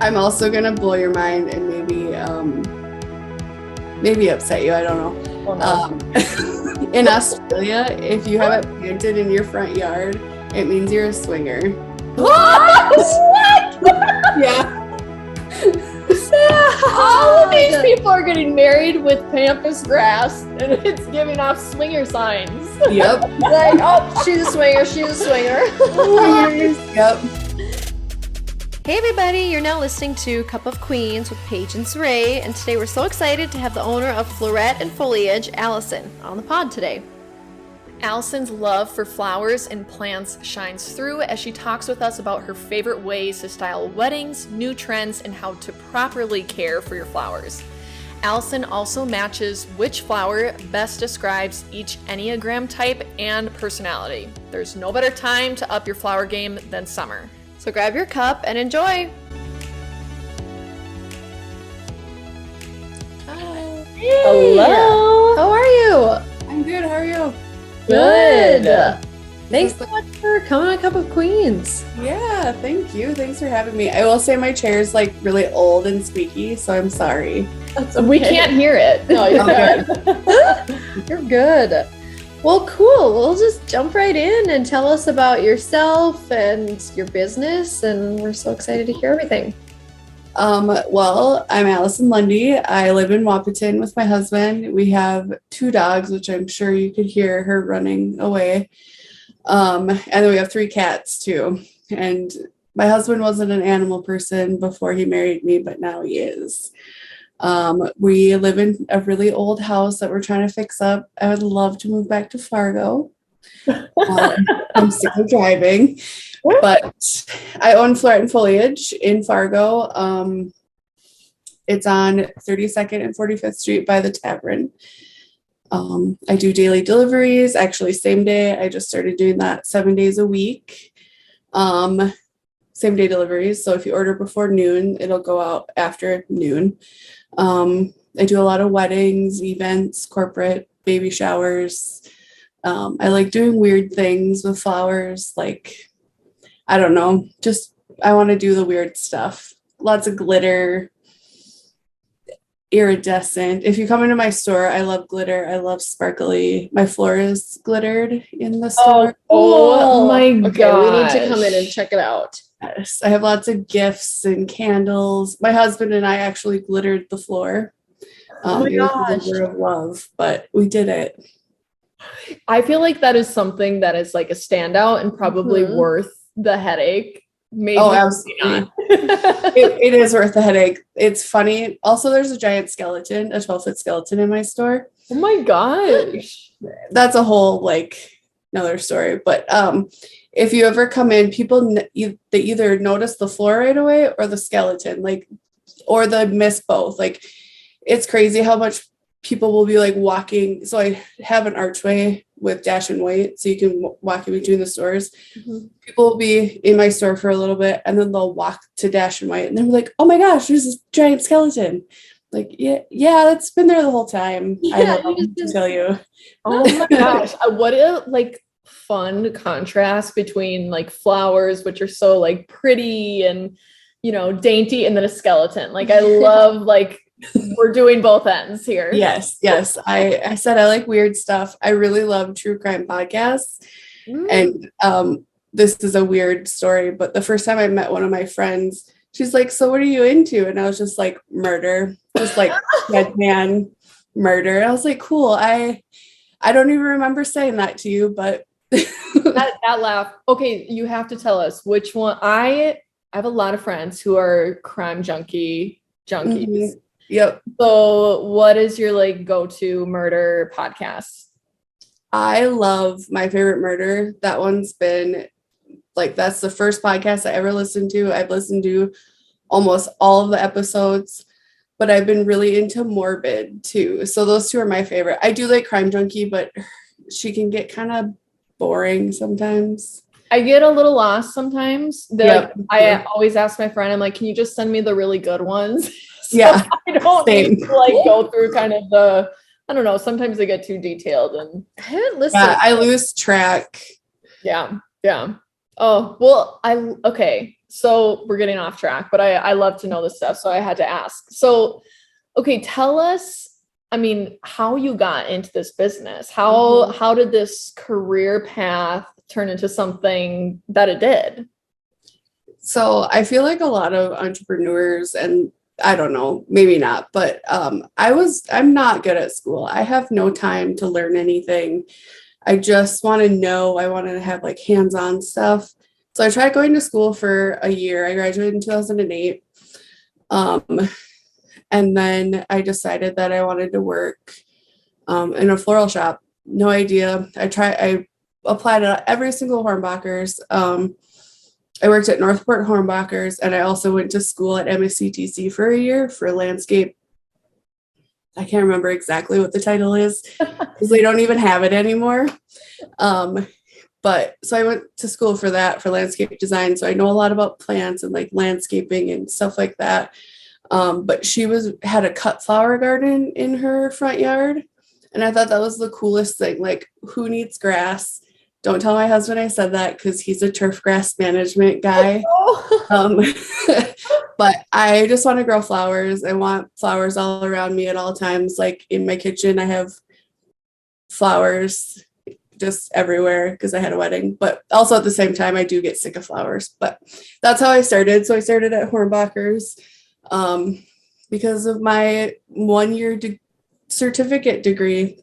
I'm also gonna blow your mind and maybe upset you. I don't know. Oh, no. In Australia, if you have it planted in your front yard, it means you're a swinger. What? Yeah. All of these people are getting married with pampas grass, and it's giving off swinger signs. Yep. Like, oh, she's a swinger. She's a swinger. Yep. Hey everybody, you're now listening to Cup of Queens with Paige and Saray, and today we're so excited to have the owner of Floret and Foliage, Allison, on the pod today. Allison's love for flowers and plants shines through as she talks with us about her favorite ways to style weddings, new trends, and how to properly care for your flowers. Allison also matches which flower best describes each enneagram type and personality. There's no better time to up your flower game than summer. So grab your cup and enjoy. Hi. Hello. How are you? I'm good. How are you? Good. Thanks so much for coming on Cup of Queens. Yeah, thank you. Thanks for having me. I will say my chair is like really old and squeaky, so I'm sorry. We can't hear it. No, you're Okay. good. You're good. Well, cool. We'll just jump right in and tell us about yourself and your business, and we're so excited to hear everything. Well, I'm Allison Lunde. I live in Wahpeton with my husband. We have 2 dogs, which I'm sure you could hear her running away. And then we have 3 cats too. And my husband wasn't an animal person before he married me, but now he is. We live in a really old house that we're trying to fix up. I would love to move back to Fargo. I'm sick of driving, but I own Floret and Foliage in Fargo. It's on 32nd and 45th Street by the Tavern. I do daily deliveries, actually same day. I just started doing that 7 days a week. Same day deliveries. So if you order before noon, it'll go out after noon. I do a lot of weddings, events, corporate, baby showers. I like doing weird things with flowers. Like, I don't know, just I want to do the weird stuff. Lots of glitter, iridescent. If you come into my store, I love glitter. I love sparkly. My floor is glittered in the store. Oh my Okay, god. we need to come in and check it out. Yes, I have lots of gifts and candles. My husband and I actually glittered the floor. Oh my it was a gosh. labor of love, but we did it. I feel like that is something that is like a standout and probably Mhm. worth the headache. Maybe Oh, absolutely. not. It is worth the headache. It's funny. Also, there's a giant skeleton, a 12-foot skeleton in my store. Oh my gosh. That's a whole another story. But if you ever come in, people they either notice the floor right away or the skeleton, or they miss both. It's crazy how much people will be walking. So I have an archway with dash and white, so you can walk in between the stores. Mhm. People will be in my store for a little bit, and then they'll walk to dash and white, and they're like, "Oh my gosh, there's this giant skeleton!" Yeah, that's been there the whole time. I Yeah, don't know what to tell you. Oh my gosh. What a fun contrast between flowers, which are so pretty and dainty, and then a skeleton. I love we're doing both ends here. Yes. I said I like weird stuff. I really love true crime podcasts. And this is a weird story, but the first time I met one of my friends, she's like, "So what are you into?" And I was just like, "Murder." Just dead man murder. And I was like, "Cool." I don't even remember saying that to you, but that laugh. Okay, you have to tell us which one. I have a lot of friends who are crime junkies. Mhm. Yep. So what is your go-to murder podcast? I love My Favorite Murder. That one's been that's the first podcast I ever listened to. I've listened to almost all of the episodes, but I've been really into Morbid too. So those 2 are my favorite. I do like Crime Junkie, but she can get kind of boring sometimes. I get a little lost sometimes. I always ask my friend, I'm like, "Can you just send me the really good ones?" So Yeah. I don't Same. need to go through kind of I don't know, sometimes they get too detailed and I haven't listened. Yeah, I lose track. yeah. Oh, well, okay. So we're getting off track, but I love to know this stuff. So I had to ask. So, okay, tell us, I mean, how you got into this business. How did this career path turn into something that it did? So I feel like a lot of entrepreneurs, and I don't know, maybe not, but I'm not good at school. I have no time to learn anything. I just want to know, I want to have like hands-on stuff. So I tried going to school for a year. I graduated in 2008. Um, and then I decided that I wanted to work in a floral shop. No idea. I applied at every single Hornbachers. I worked at Northport Hornbachers, and I also went to school at MSCTC for a year for landscape. I can't remember exactly what the title is because they don't even have it anymore. But so I went to school for that, for landscape design. So I know a lot about plants and like landscaping and stuff like that. But she had a cut flower garden in her front yard. And I thought that was the coolest thing. Like, who needs grass? Don't tell my husband I said that because he's a turf grass management guy. But I just want to grow flowers. I want flowers all around me at all times. Like in my kitchen, I have flowers just everywhere because I had a wedding. But also at the same time, I do get sick of flowers. But that's how I started. So I started at Hornbachers because of my 1-year certificate degree.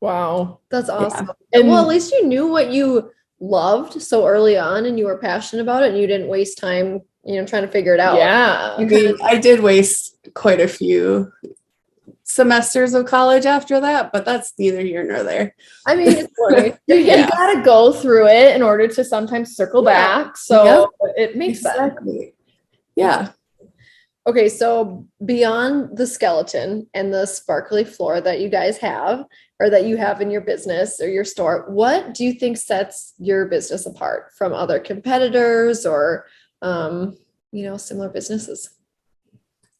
Wow. That's awesome. Yeah. And well, at least you knew what you loved so early on and you were passionate about it and you didn't waste time, trying to figure it out. Yeah. I did waste quite a few semesters of college after that, but that's neither here nor there. I mean, it's funny. You gotta go through it in order to sometimes circle back. So it makes sense. Yeah. Okay, so beyond the skeleton and the sparkly floor that you guys have, or that you have in your business or your store, what do you think sets your business apart from other competitors or, similar businesses?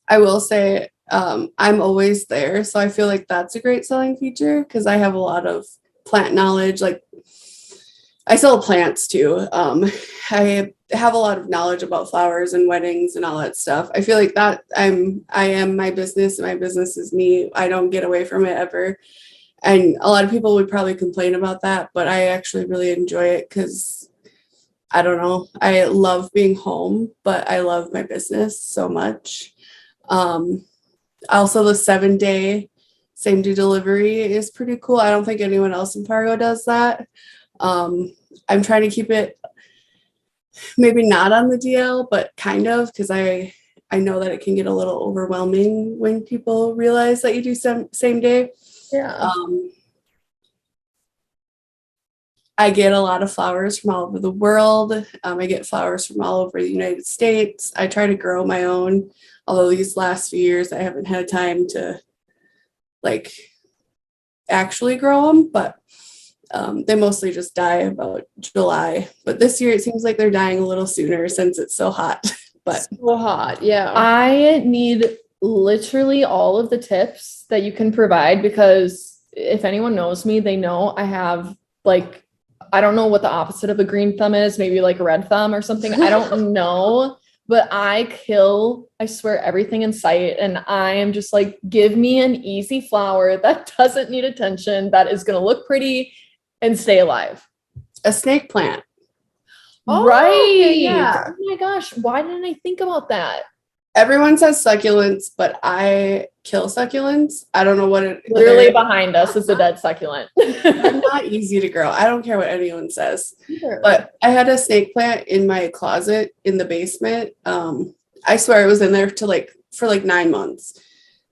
I will say I'm always there. So I feel like that's a great selling feature because I have a lot of plant knowledge. Like I sell plants too. I have a lot of knowledge about flowers and weddings and all that stuff. I feel like that I am my business and my business is me. I don't get away from it ever. And a lot of people would probably complain about that, but I actually really enjoy it because I don't know. I love being home, but I love my business so much. Also the 7-day same day delivery is pretty cool. I don't think anyone else in Pargo does that. I'm trying to keep it maybe not on the DL, but kind of, because I know that it can get a little overwhelming when people realize that you do same day. Yeah. I get a lot of flowers from all over the world. I get flowers from all over the United States. I try to grow my own, although these last few years I haven't had time to like actually grow them, but they mostly just die about July. But this year it seems like they're dying a little sooner since it's so hot. But so hot, yeah. I need literally all of the tips that you can provide because if anyone knows me, they know I have like, I don't know what the opposite of a green thumb is, maybe like a red thumb or something. I don't know, but I swear, everything in sight. And I am just like, give me an easy flower that doesn't need attention, that is going to look pretty and stay alive. a snake plant. Oh, right. Okay, yeah. Oh my gosh. Why didn't I think about that? Everyone says succulents, but I kill succulents. I don't know what it is. Literally behind us is a dead succulent. They're not easy to grow. I don't care what anyone says. But I had a snake plant in my closet in the basement. I swear it was in there for 9 months.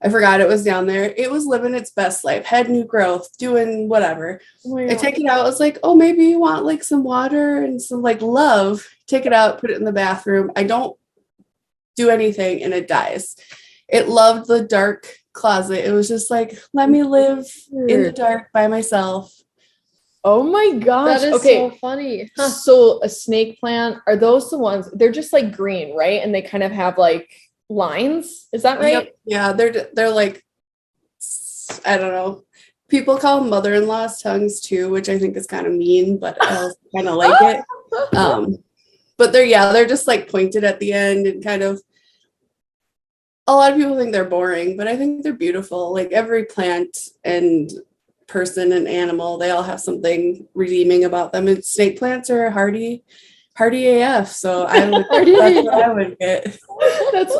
I forgot it was down there. It was living its best life, had new growth, doing whatever. I take it out. I was like, oh, maybe you want like some water and some like love. Take it out, put it in the bathroom. I don't do anything and it dies. It loved the dark closet. It was just like, let me live in the dark by myself. Oh my gosh. That is so funny. Huh. So a snake plant, are those the ones, they're just like green, right? And they kind of have like lines. Is that right? Yep. Yeah, they're like, I don't know. People call them mother-in-law's tongues too, which I think is kind of mean, but I also kind of like it. But they're just like pointed at the end and kind of, a lot of people think they're boring, but I think they're beautiful. Like every plant and person and animal, they all have something redeeming about them. And snake plants are hardy AF. So that's what I would get.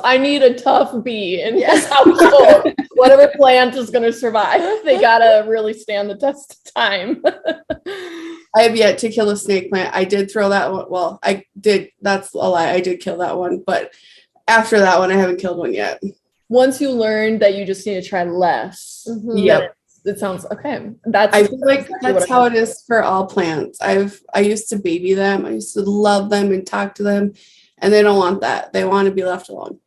I need a tough bee in this household. Whatever plant is going to survive, they gotta really stand the test of time. I have yet to kill a snake plant. I did throw that one. Well, I did. That's a lie. I did kill that one, but after that one, I haven't killed one yet. Once you learn that you just need to try less, yep. It sounds okay. I feel like that's how it is for all plants. I used to baby them. I used to love them and talk to them, and they don't want that. They want to be left alone.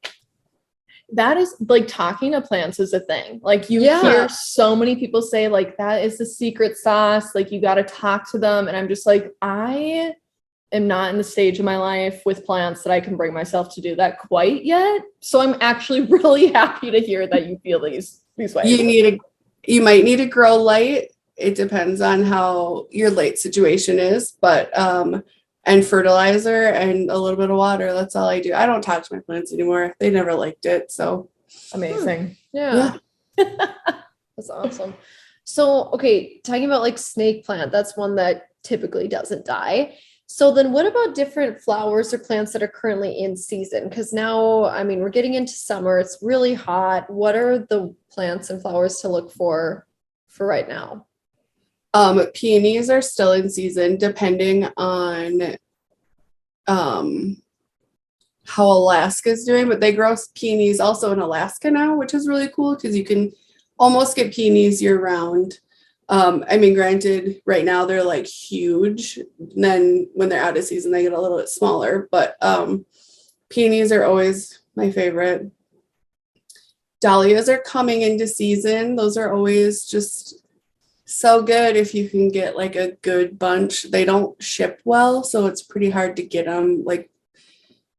That is like talking to plants is a thing. Like you hear so many people say like that is the secret sauce. Like you got to talk to them. And I'm just like, I am not in the stage of my life with plants that I can bring myself to do that quite yet. So I'm actually really happy to hear that you feel these ways. You might need to grow light. It depends on how your light situation is, but and fertilizer and a little bit of water. That's all I do. I don't talk to my plants anymore. They never liked it. So amazing. Yeah. That's awesome. So, okay, talking about like snake plant, that's one that typically doesn't die. So then what about different flowers or plants that are currently in season? Because now, I mean, we're getting into summer. It's really hot. What are the plants and flowers to look for right now? Peonies are still in season depending on how Alaska's doing, but they grow peonies also in Alaska now, which is really cool because you can almost get peonies year round. I mean, granted, right now they're like huge. And then when they're out of season, they get a little bit smaller, but peonies are always my favorite. Dahlias are coming into season. Those are always just so good if you can get like a good bunch. They don't ship well, so it's pretty hard to get them like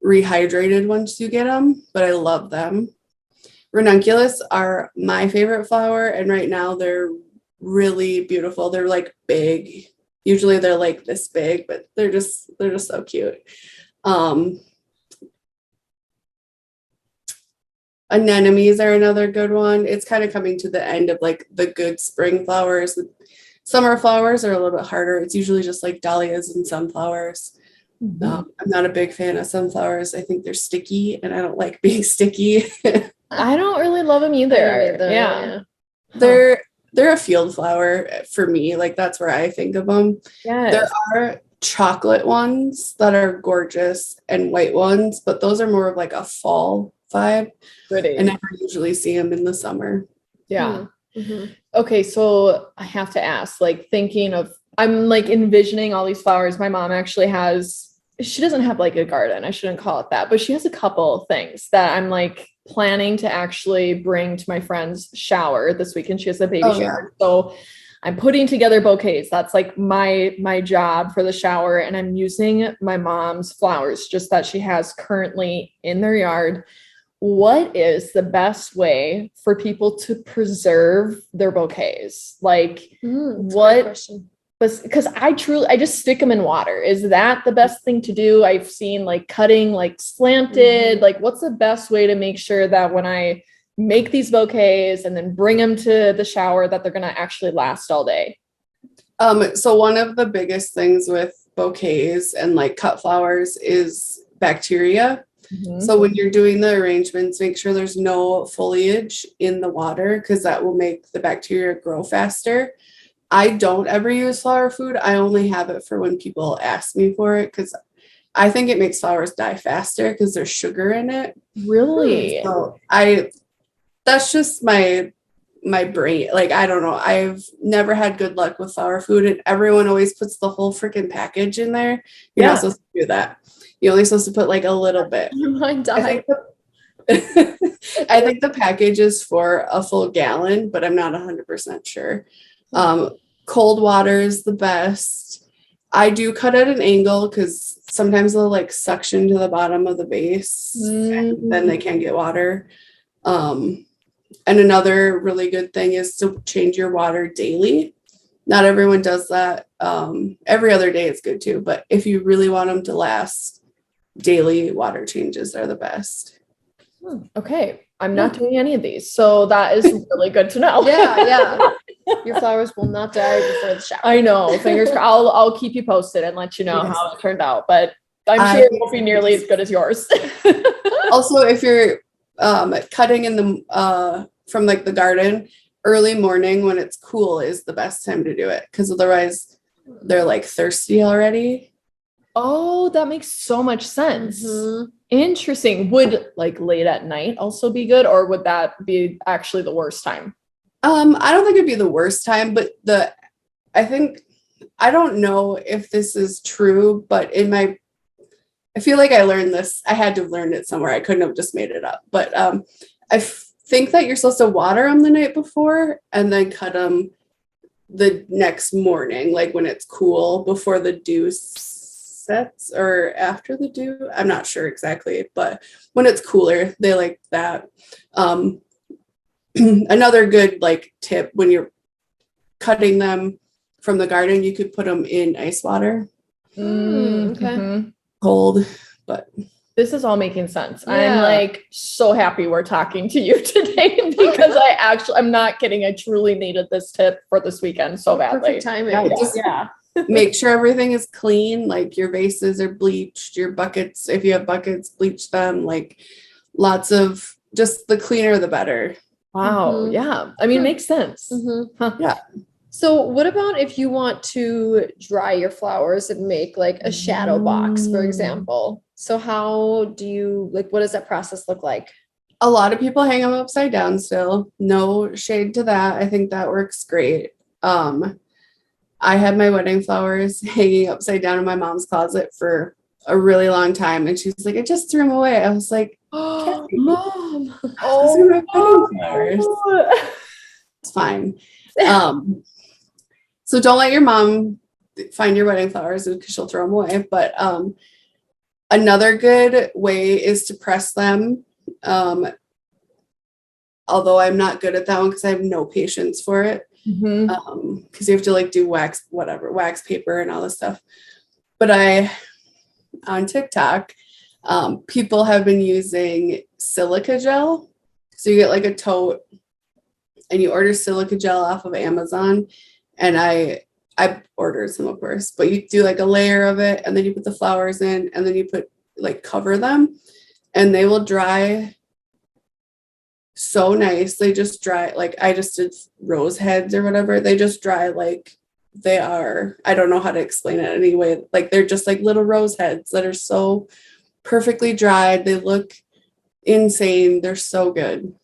rehydrated once you get them, but I love them. Ranunculus are my favorite flower, and right now they're really beautiful. They're like big. Usually they're like this big, but they're just so cute. Anemones are another good one. It's kind of coming to the end of like the good spring flowers. Summer flowers are a little bit harder. It's usually just like dahlias and sunflowers. I'm not a big fan of sunflowers. I think they're sticky, and I don't like being sticky. I don't really love them either. Yeah. They're a field flower for me. Like that's where I think of them. Yes. There are chocolate ones that are gorgeous and white ones, but those are more of like a fall vibe. Pretty. I never usually see them in the summer. Yeah. Okay, so I have to ask, like I'm like envisioning all these flowers. My mom actually she doesn't have like a garden. I shouldn't call it that, but she has a couple things that I'm like planning to actually bring to my friend's shower this weekend. She has a baby shower. So I'm putting together bouquets. That's like my job for the shower. And I'm using my mom's flowers just that she has currently in their yard. What is the best way for people to preserve their bouquets? Like what? Because I just stick them in water. Is that the best thing to do? I've seen like cutting like slanted. Like what's the best way to make sure that when I make these bouquets and then bring them to the shower that they're going to actually last all day? So one of the biggest things with bouquets and like cut flowers is bacteria. So when you're doing the arrangements, make sure there's no foliage in the water because that will make the bacteria grow faster. I don't ever use flower food. I only have it for when people ask me for it because I think it makes flowers die faster because there's sugar in it. Really? So that's just my brain. Like, I don't know. I've never had good luck with flower food, and everyone always puts the whole freaking package in there. You're not supposed to do that. You're only supposed to put like a little bit. Mine died. I think the package is for a full gallon, but I'm not 100% sure. Cold water is the best. I do cut at an angle because sometimes they'll like suction to the bottom of the base and then they can't get water. And another really good thing is to change your water daily. not everyone does that. Every other day is good too, but if you really want them to last, daily water changes are the best. Okay. I'm not doing any of these. So that is really good to know. Yeah. Your flowers will not die before the shower. I know. Fingers crossed. I'll keep you posted and let you know how it turned out, but I'm sure it won't be nearly as good as yours. Also, if you're cutting in the from like the garden, early morning when it's cool is the best time to do it, because otherwise they're like thirsty already. Oh, that makes so much sense. Mm-hmm. Interesting. Would like late at night also be good, or would that be actually the worst time? I don't think it'd be the worst time, but I don't know if this is true, but I feel like I learned this. I had to have learned it somewhere. I couldn't have just made it up. But I think that you're supposed to water them the night before and then cut them the next morning, like when it's cool, before the dew sets or after the dew. I'm not sure exactly, but when it's cooler, they like that. Another good like tip, when you're cutting them from the garden, you could put them in ice water. Okay. Cold, but this is all making sense. Yeah. I'm like so happy we're talking to you today because I'm not kidding. I truly needed this tip for this weekend so badly. Perfect timing. Yeah. make sure everything is clean, like your vases are bleached, your buckets, if you have buckets, bleach them, like lots of, just the cleaner the better. Wow. Mhm. Yeah. I mean, it makes sense. Mm-hmm. Huh. Yeah. So what about if you want to dry your flowers and make like a shadow box, for example? So how do you, like, what does that process look like? A lot of people hang them upside down still. No shade to that. I think that works great. I had my wedding flowers hanging upside down in my mom's closet for a really long time. And she's like, I just threw them away. I was like, Oh, Kathy, Mom. those are my wedding flowers. It's fine. So don't let your mom find your wedding flowers because she'll throw them away. But another good way is to press them. Although I'm not good at that one because I have no patience for it. Because you have to like do wax paper and all this stuff. But on TikTok, people have been using silica gel. So you get like a tote and you order silica gel off of Amazon. And I ordered some, of course, but you do like a layer of it and then you put the flowers in and then you cover them and they will dry so nice. They just dry, like I just did rose heads or whatever. They just dry like they are, I don't know how to explain it anyway. Like they're just like little rose heads that are so perfectly dried. They look insane. They're so good.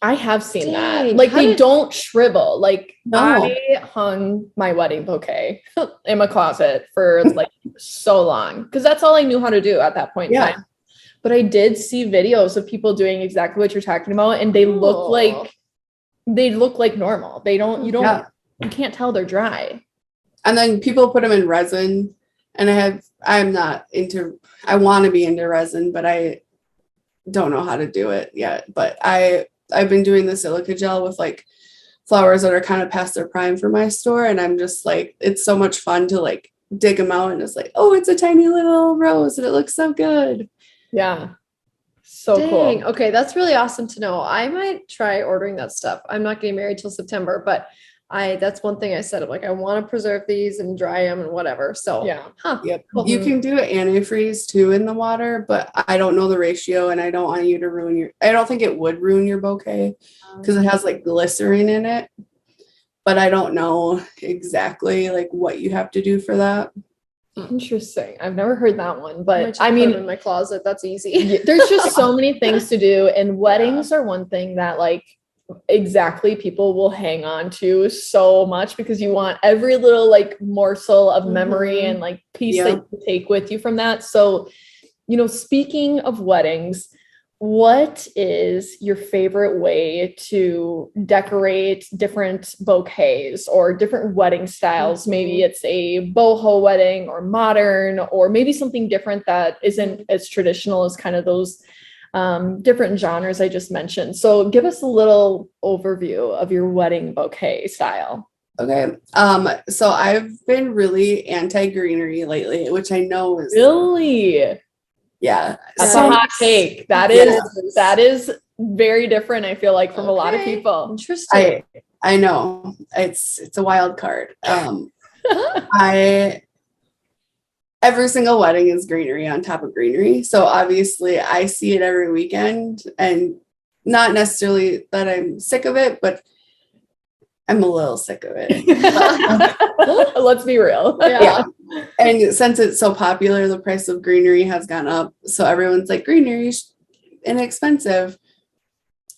I have seen that. Dang, Like they don't shrivel. Like No. I hung my wedding bouquet in my closet for like so long because that's all I knew how to do at that point in time. But I did see videos of people doing exactly what you're talking about, and they look like normal. You can't tell they're dry. And then people put them in resin, and I want to be into resin, but I don't know how to do it yet. But I've been doing the silica gel with like flowers that are kind of past their prime for my store. And I'm just like, it's so much fun to like dig them out and it's like, oh, it's a tiny little rose and it looks so good. Yeah. So Dang. cool. Okay. That's really awesome to know. I might try ordering that stuff. I'm not getting married till September, but that's one thing I said. I'm like, I want to preserve these and dry them and whatever. So Yeah. Yep. You can do antifreeze too in the water, but I don't know the ratio and I don't want you to I don't think it would ruin your bouquet because it has like glycerin in it, but I don't know exactly like what you have to do for that. Interesting. I've never heard that one, but I mean, in my closet, that's easy. there's just so many things to do, and weddings are one thing that like exactly people will hang on to so much because you want every little like morsel of memory and like piece that you take with you from that. So, speaking of weddings, what is your favorite way to decorate different bouquets or different wedding styles? Maybe it's a boho wedding or modern, or maybe something different that isn't as traditional as kind of those different genres I just mentioned. So give us a little overview of your wedding bouquet style. Okay. So I've been really anti-greenery lately, which I know is Really? yeah. That's So a hot take. That is very different, I feel like, from a lot of people. Interesting. I know it's a wild card. I every single wedding is greenery on top of greenery. So obviously I see it every weekend, and not necessarily that I'm sick of it, but I'm a little sick of it. Let's be real. Yeah. And since it's so popular, the price of greenery has gone up. So everyone's like, greenery's inexpensive.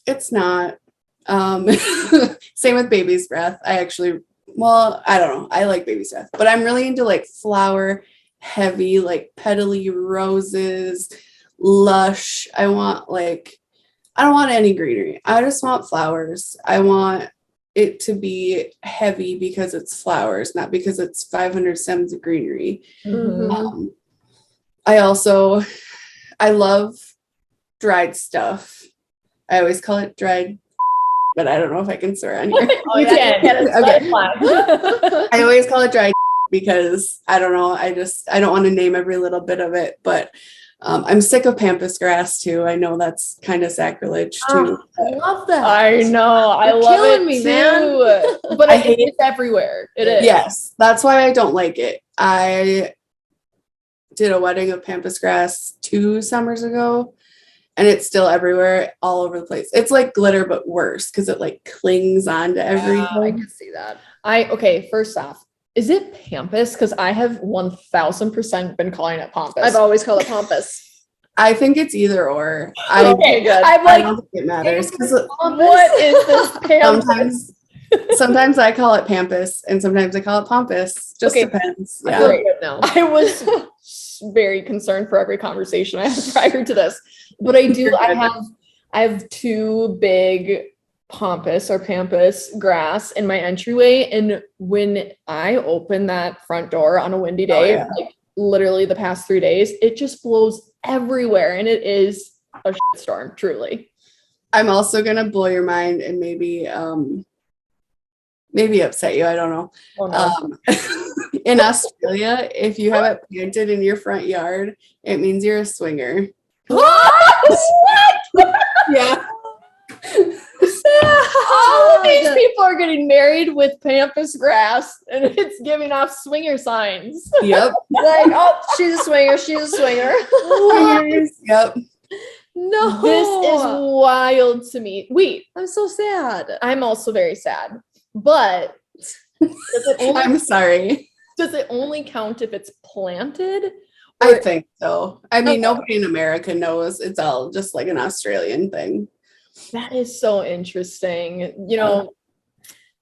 It's not. Same with baby's breath. I don't know. I like baby's breath, but I'm really into like flower heavy, like petally roses, lush. I don't want any greenery. I just want flowers. I want it to be heavy because it's flowers, not because it's 500 stems of greenery. Mhm. I love dried stuff. I always call it dried, but I don't know if I can swear on here. You can. Okay. Okay. I always call it dried because I don't know. I don't want to name every little bit of it, but I'm sick of pampas grass too. I know that's kind of sacrilege too. I love that. I know. I You're love killing it me, too. man. But I hate it's everywhere. It is. Yes, that's why I don't like it. I did a wedding of pampas grass 2 summers ago, and it's still everywhere, all over the place. It's like glitter, but worse because it like clings onto everything. I can see that. Okay, first off, is it pampas? Because I have 1000% been calling it pampas. I've always called it pampas. I think it's either or. Okay, good. I'm I like, don't think it matters because what is this pampas? sometimes I call it pampas and sometimes I call it pampas. Just Okay. depends. I Yeah. feel good now. I was very concerned for every conversation I had prior to this, but I have 2 big pampas grass in my entryway, and when I open that front door on a windy day, like literally the past 3 days, it just blows everywhere, and it is a storm, truly. I'm also gonna blow your mind and maybe upset you. I don't know. Oh, no. In Australia, if you have it planted in your front yard, it means you're a swinger. What? Yeah. All of these people are getting married with pampas grass, and it's giving off swinger signs. Yep. Like, oh, she's a swinger. She's a swinger. Swingers. Yep. No. This is wild to me. Wait, I'm so sad. I'm also very sad. But I'm sorry. does it only count if it's planted? I think so. I mean, nobody in America knows. It's all just like an Australian thing. That is so interesting. You know,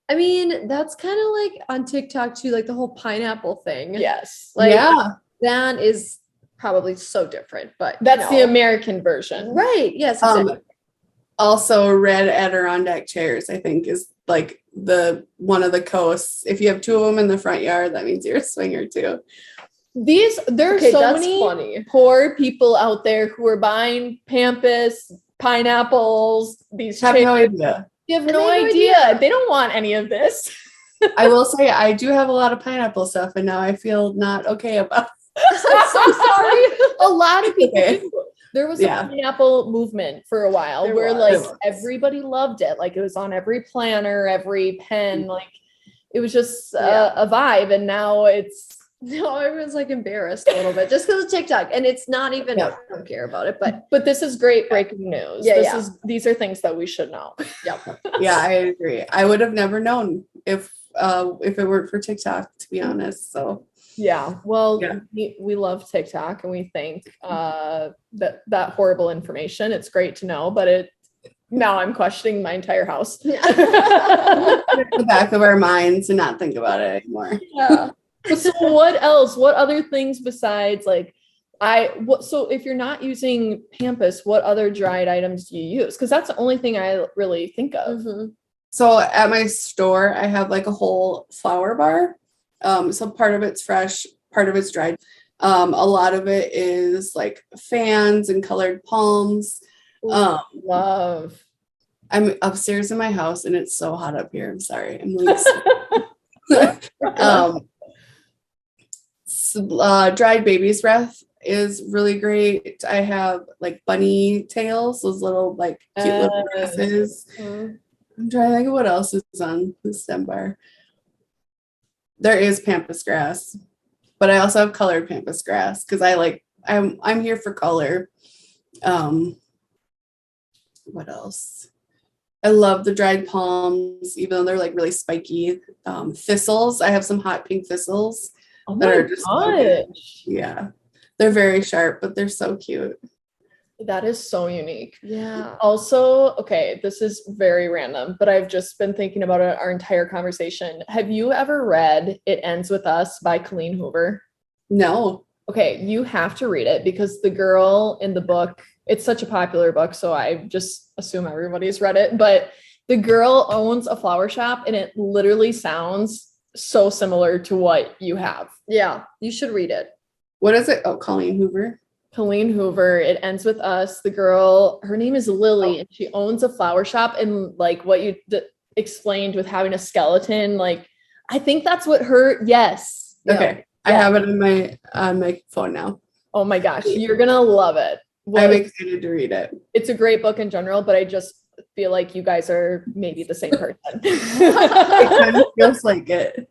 I mean, that's kind of like on TikTok too, like the whole pineapple thing. yes. Like, yeah. that is probably so different, but That's the American version. right. Yes. Exactly. Also, red Adirondack chairs, I think, is like one of the coasts. If you have 2 of them in the front yard, that means you're a swinger too. There are so many funny. poor people out there who are buying pampas, pineapples, these Have chairs. no idea. You have And no they have no idea. idea. They don't want any of this. I will say I do have a lot of pineapple stuff, and now I feel not okay about I'm so sorry. A lot of people Okay. do. There was Yeah. a pineapple movement for a while There where was. like There was. everybody loved it. Like it was on every planner, every pen. Like it was just Yeah. a vibe. And now it's No, everyone's like embarrassed a little bit just because of TikTok, and it's not even. Yeah. I don't care about it, but but this is great breaking news. Yeah, These are things that we should know. Yeah, I agree. I would have never known if it weren't for TikTok, to be honest. So Yeah. Well, Yeah. we love TikTok and we think that horrible information. It's great to know, but now I'm questioning my entire house. in the back of our minds and not think about it anymore. yeah. So what else? What other things besides like so if you're not using pampas, what other dried items do you use? Because that's the only thing I really think of. Mhm. So at my store, I have like a whole flower bar. So part of it's fresh, part of it's dried. A lot of it is like fans and colored palms. Love. I'm upstairs in my house and it's so hot up here. I'm sorry. I'm like, Dried baby's breath is really great. I have like bunny tails, those little like cute little grasses. I'm trying to think of what else is on the stem bar. There is pampas grass, but I also have colored pampas grass because I'm here for color. What else? I love the dried palms, even though they're like really spiky. Thistles. I have some hot pink thistles that are just so good. Yeah. They're very sharp, but they're so cute. That is so unique. Yeah. Also, okay, this is very random, but I've just been thinking about it our entire conversation. Have you ever read It Ends With Us by Colleen Hoover? No. Okay, you have to read it because the girl in the book, it's such a popular book, so I just assume everybody's read it, but the girl owns a flower shop and it literally sounds so similar to what you have. Yeah, you should read it. What is it? Oh, Colleen Hoover. Colleen Hoover, It Ends With Us. The girl, her name is Lily, and she owns a flower shop. And like what you explained with having a skeleton, like I think that's what her. Yes. Okay, I have it on my phone now. Oh my gosh, you're gonna love it. I'm excited to read it. It's a great book in general, but I just feel like you guys are maybe the same person. It kind of feels like it.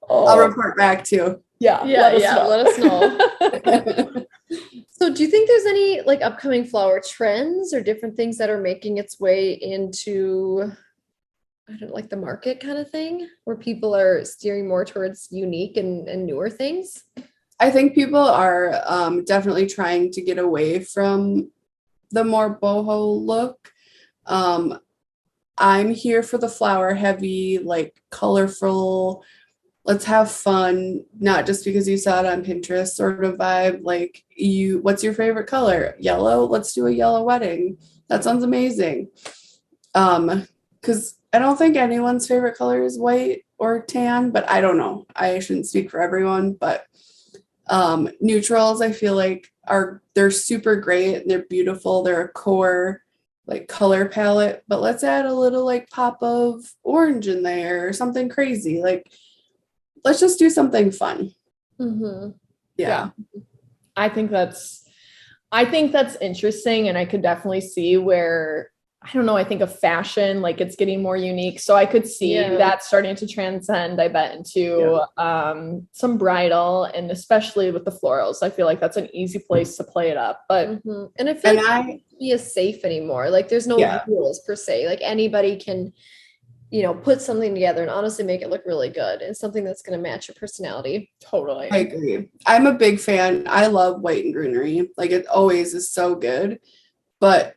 I'll report back too. Yeah. Let us know. So do you think there's any like upcoming flower trends or different things that are making its way into, I don't know, like the market kind of thing, where people are steering more towards unique and newer things? I think people are definitely trying to get away from the more boho look. I'm here for the flower heavy, like colorful, let's have fun, not just because you saw it on Pinterest sort of vibe. Like what's your favorite color? Yellow? Let's do a yellow wedding. That sounds amazing. Because I don't think anyone's favorite color is white or tan, but I don't know. I shouldn't speak for everyone, but neutrals I feel like they're super great. They're beautiful. They're a core like color palette, but let's add a little like pop of orange in there or something crazy. Like let's just do something fun. Mm-hmm. Yeah. I think that's interesting. And I could definitely see where, I don't know, I think of fashion, like it's getting more unique. So I could see that starting to transcend, I bet, into some bridal, and especially with the florals. I feel like that's an easy place to play it up. But and I feel like it can't be as safe anymore. Like there's no rules per se. Like anybody can, put something together and honestly make it look really good and something that's going to match your personality. Totally. I agree. I'm a big fan. I love white and greenery. Like it always is so good. But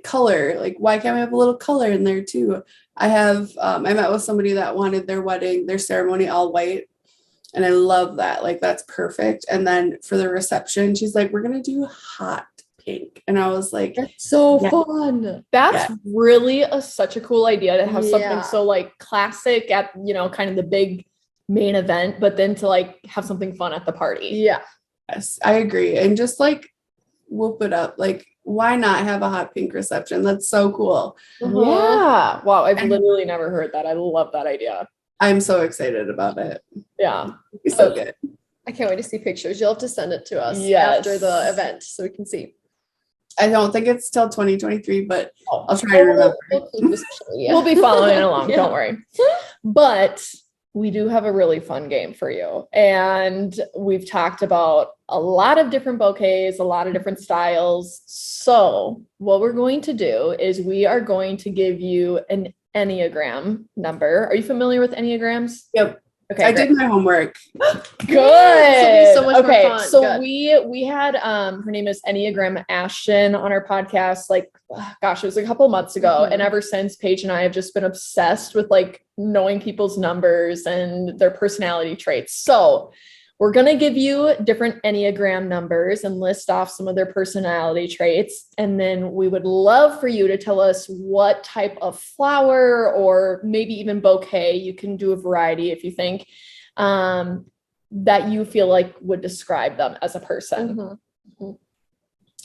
color, like why can't we have a little color in there too? I met with somebody that wanted their ceremony all white. And I love that. Like that's perfect. And then for the reception, she's like, we're going to do hot pink. And I was like, that's so fun. That's really such a cool idea to have something so like classic at, kind of the big main event, but then to like have something fun at the party. Yeah. Yes, I agree. And just like whoop it up. Like, why not have a hot pink reception? That's so cool. Yeah. Wow. I've literally never heard that. I love that idea. I'm so excited about it. Yeah. It's so good. I can't wait to see pictures. You'll have to send it to us after the event so we can see. I don't think it's till 2023, but I'll try to remember. We'll be following along. Don't worry. But we do have a really fun game for you. And we've talked about a lot of different bouquets, a lot of different styles. So what we're going to do is we are going to give you an Enneagram number. Are you familiar with Enneagrams? Yep. Okay, I did my homework. Good. So much more fun. So Good. we had her name is Enneagram Ashton on our podcast, like gosh, it was a couple months ago. And ever since, Paige and I have just been obsessed with like knowing people's numbers and their personality traits. So we're going to give you different Enneagram numbers and list off some of their personality traits. And then we would love for you to tell us what type of flower or maybe even bouquet, you can do a variety if you think, that you feel like would describe them as a person.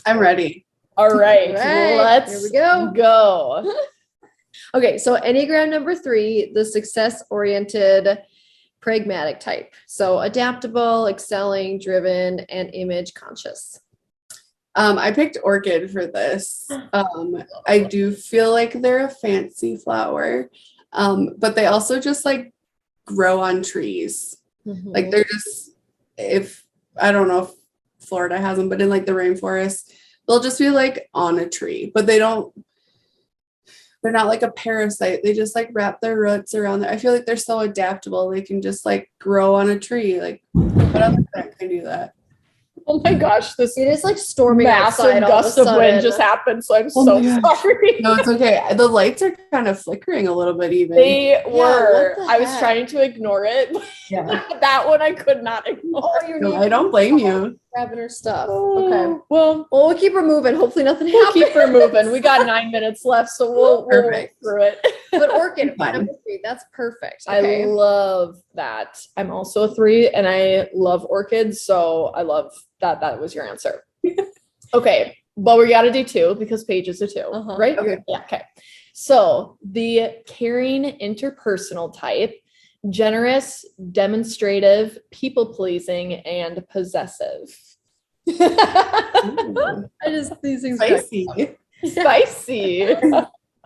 I'm ready. All right. All right. Let's Here we go. Okay, so Enneagram number 3, the success-oriented pragmatic type. So adaptable, excelling, driven, and image conscious. I picked orchid for this. I do feel like they're a fancy flower, but they also just like grow on trees. Like they're just, if I don't know if Florida has them, but in like the rainforest, they'll just be like on a tree, but they're not like a parasite. They just like wrap their roots around there. I feel like they're so adaptable. They can just like grow on a tree. Like what other plant can do that? Oh my gosh, this It is like storming massive outside all gust of a of wind sudden. just happened, so I'm Oh so my gosh. sorry. No, it's okay. The lights are kind of flickering a little bit even. They were. what the I was heck? trying to ignore it. Yeah. That one I could not ignore. Oh, you're No, I don't blame you. grabbing her stuff. Okay. Well, Well, we'll keep her moving. Hopefully nothing we'll happens. keep her moving. We got 9 minutes left, so we'll work Perfect. through it. But orchid, Fine. number 3, that's perfect. Okay. I love that. I'm also a 3 and I love orchids, so I love that that was your answer. Okay, but we got to do 2 because Paige is a 2, right? Okay. Yeah, okay. So the caring interpersonal type, generous, demonstrative, people-pleasing, and possessive. These things Spicy. Spicy.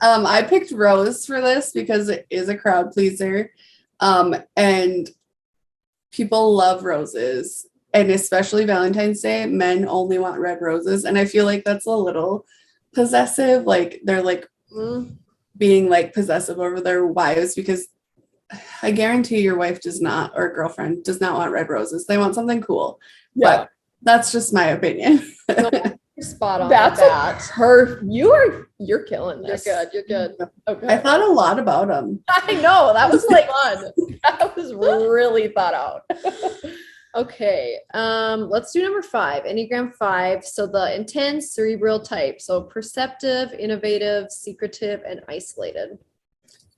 I picked Rose for this because it is a crowd pleaser. And people love roses. And especially Valentine's Day, men only want red roses. And I feel like that's a little possessive. Like they're like being like possessive over their wives, because I guarantee your wife does not, or girlfriend does not want red roses. They want something cool. Yeah. But that's just my opinion. No, you're spot on. That's with that. you're killing You're this. good. You're good. Okay. I thought a lot about them. I know that was like fun. That was really thought out. Okay. Let's do number 5, Enneagram 5. So the intense cerebral type. So perceptive, innovative, secretive, and isolated.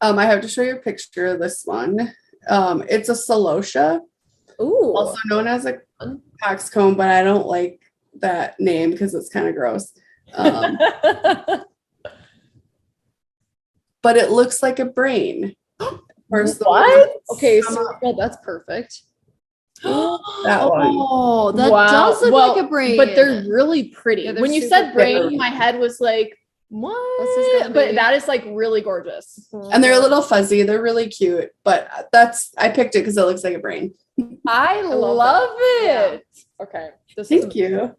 I have to show you a picture of this one. It's a celosia, Ooh. also known as a coxcomb, but I don't like that name because it's kind of gross. But it looks like a brain. Where's the What? Okay, Come cerebral, that's perfect. that one. Oh, that Wow. does look Well, like a brain. but they're really pretty. Yeah, they're when you super said brain, pretty. my head was like, what? This is gonna But be- that is like really gorgeous. And they're a little fuzzy. They're really cute. But I picked it because it looks like a brain. I love love that. it. Okay. This Thank you.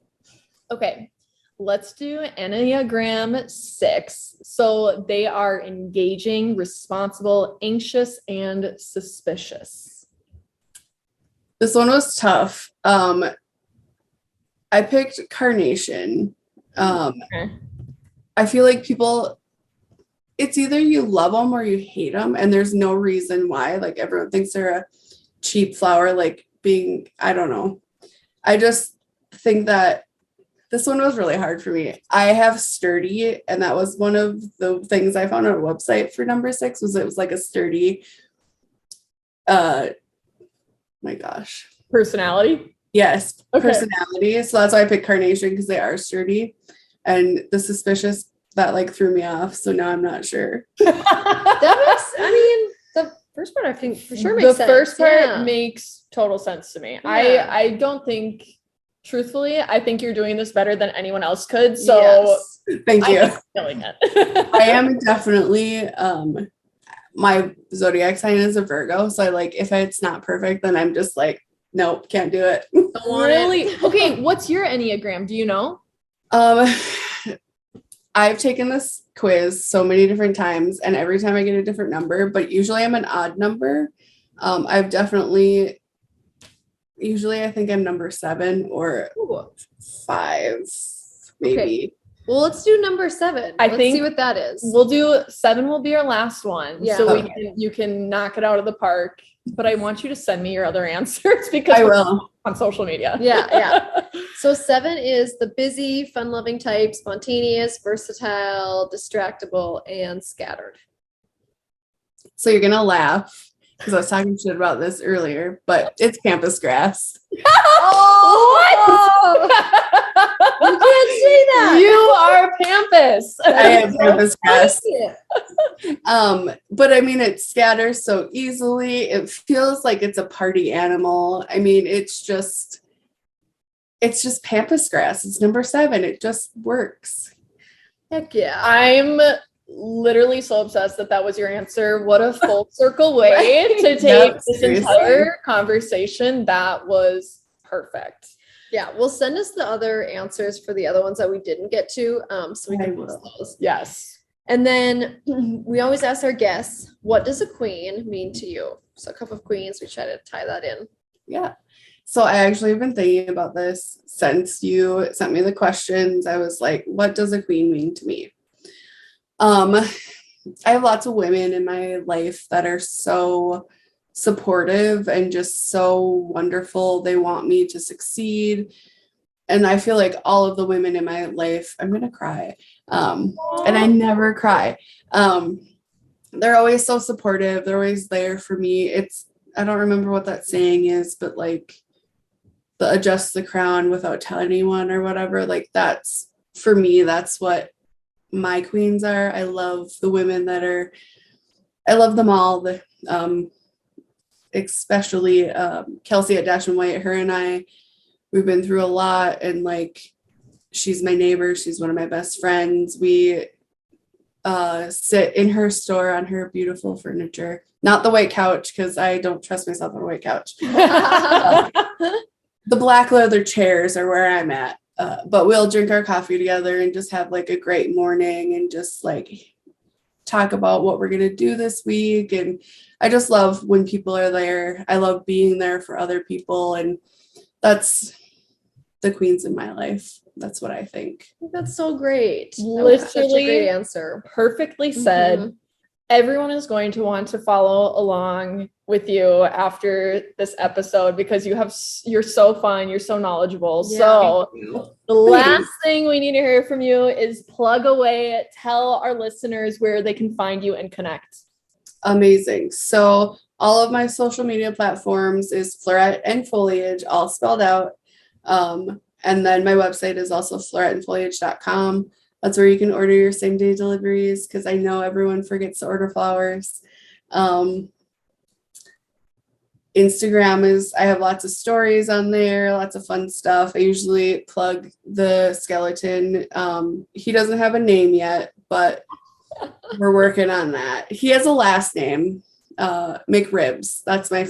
Okay. Let's do Enneagram 6. So they are engaging, responsible, anxious, and suspicious. This one was tough. I picked carnation. Okay. I feel like people, it's either you love them or you hate them, and there's no reason why. Like everyone thinks they're a cheap flower, like being, I don't know. I just think that this one was really hard for me. I have sturdy, and that was one of the things I found on a website for number 6 was it was like a sturdy, my gosh. Personality. Yes, Okay. personality. So that's why I picked carnation, because they are sturdy. And the suspicious, that like threw me off. So now I'm not sure. That makes, I mean, the first part I think for sure makes The sense. first part Yeah. makes total sense to me. Yeah. I don't think, truthfully, I think you're doing this better than anyone else could. So Yes. Thank you. I'm killing it. I am definitely my zodiac sign is a Virgo. So I like if it's not perfect, then I'm just like, nope, can't do it. Don't want it. Really? Okay, what's your Enneagram? Do you know? I've taken this quiz so many different times, and every time I get a different number, but usually I'm an odd number. I've definitely, usually I think I'm number 7 or Ooh. 5, maybe. Okay. Well, let's do number 7. Let's think see what that is. We'll do 7 will be our last one. Yeah. So Okay. you can knock it out of the park. But I want you to send me your other answers because I we're will. on social media. Yeah. So 7 is the busy, fun-loving type, spontaneous, versatile, distractible, and scattered. So you're gonna laugh. because I was talking shit about this earlier, but it's campus grass. Oh, what? You can't say that. You are Pampas. I am campus grass. Yeah. But I mean, it scatters so easily. It feels like it's a party animal. I mean, it's just pampas grass. It's number 7. It just works. Heck yeah. I'm literally so obsessed that was your answer. What a full circle way Right? to take Yep, this seriously. entire conversation. That was perfect. Yeah, well, send us the other answers for the other ones that we didn't get to, so we I can will. post those. Yes. And then we always ask our guests, what does a queen mean to you? So a cup of queens, we try to tie that in. Yeah. So I actually have been thinking about this since you sent me the questions. I was like, what does a queen mean to me? I have lots of women in my life that are so supportive and just so wonderful. They want me to succeed. And I feel like all of the women in my life, I'm going to cry. And I never cry. They're always so supportive. They're always there for me. I don't remember what that saying is, but like the adjust the crown without telling anyone or whatever. Like that's, for me, that's what my queens are. I love the women I love them all. Especially Kelsey at Dash and White, her and we've been through a lot, and like she's my neighbor, she's one of my best friends. We sit in her store on her beautiful furniture, not the white couch because I don't trust myself on a white couch. The black leather chairs are where I'm at, but we'll drink our coffee together and just have like a great morning and just like talk about what we're going to do this week. And I just love when people are there. I love being there for other people, and that's the queens in my life. That's what I think. That's so great. That was such a Literally great answer. perfectly said. Mhm. Everyone is going to want to follow along with you after this episode because you're so fun, you're so knowledgeable. Yeah. So the last thing we need to hear from you is plug away. Tell our listeners where they can find you and connect. Amazing. So all of my social media platforms is Floret and Foliage, all spelled out. And then my website is also floretandfoliage.com. That's where you can order your same day deliveries, because I know everyone forgets to order flowers. Instagram I have lots of stories on there, lots of fun stuff. I usually plug the skeleton. He doesn't have a name yet, but we're working on that. He has a last name, McRibs. That's my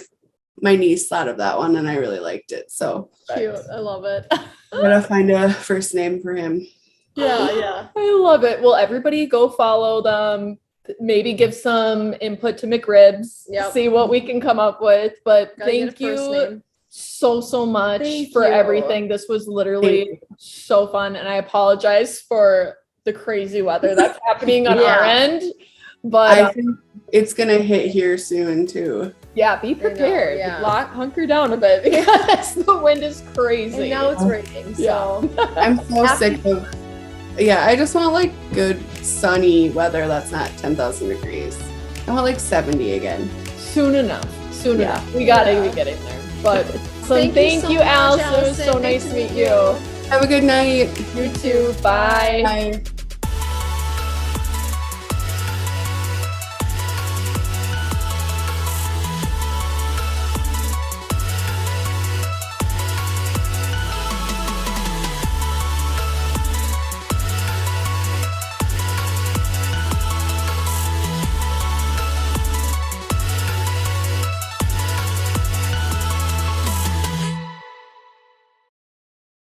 niece thought of that one, and I really liked it. So Cute. I love it. I'm gonna find a first name for him. Yeah. I love it. Well, everybody go follow them. Maybe give some input to McRibs. Yep. See what we can come up with. But Gotta get thank a first you name. so much Thank for you. everything. This was literally Thank so fun. And I apologize for the crazy weather that's happening on Yeah. our end. But I think it's gonna hit here soon too. yeah, be prepared. yeah. Hunker down a bit because the wind is crazy. And now it's raining, so I'm so sick of. Yeah, I just want like good sunny weather that's not 10,000 degrees. I want like 70 again. soon enough. Yeah. We gotta Yeah. be getting there. But Thank you so much, Allison. It was so Allison. nice Nice to to meet meet you. Have a good night. You too. Bye. Bye.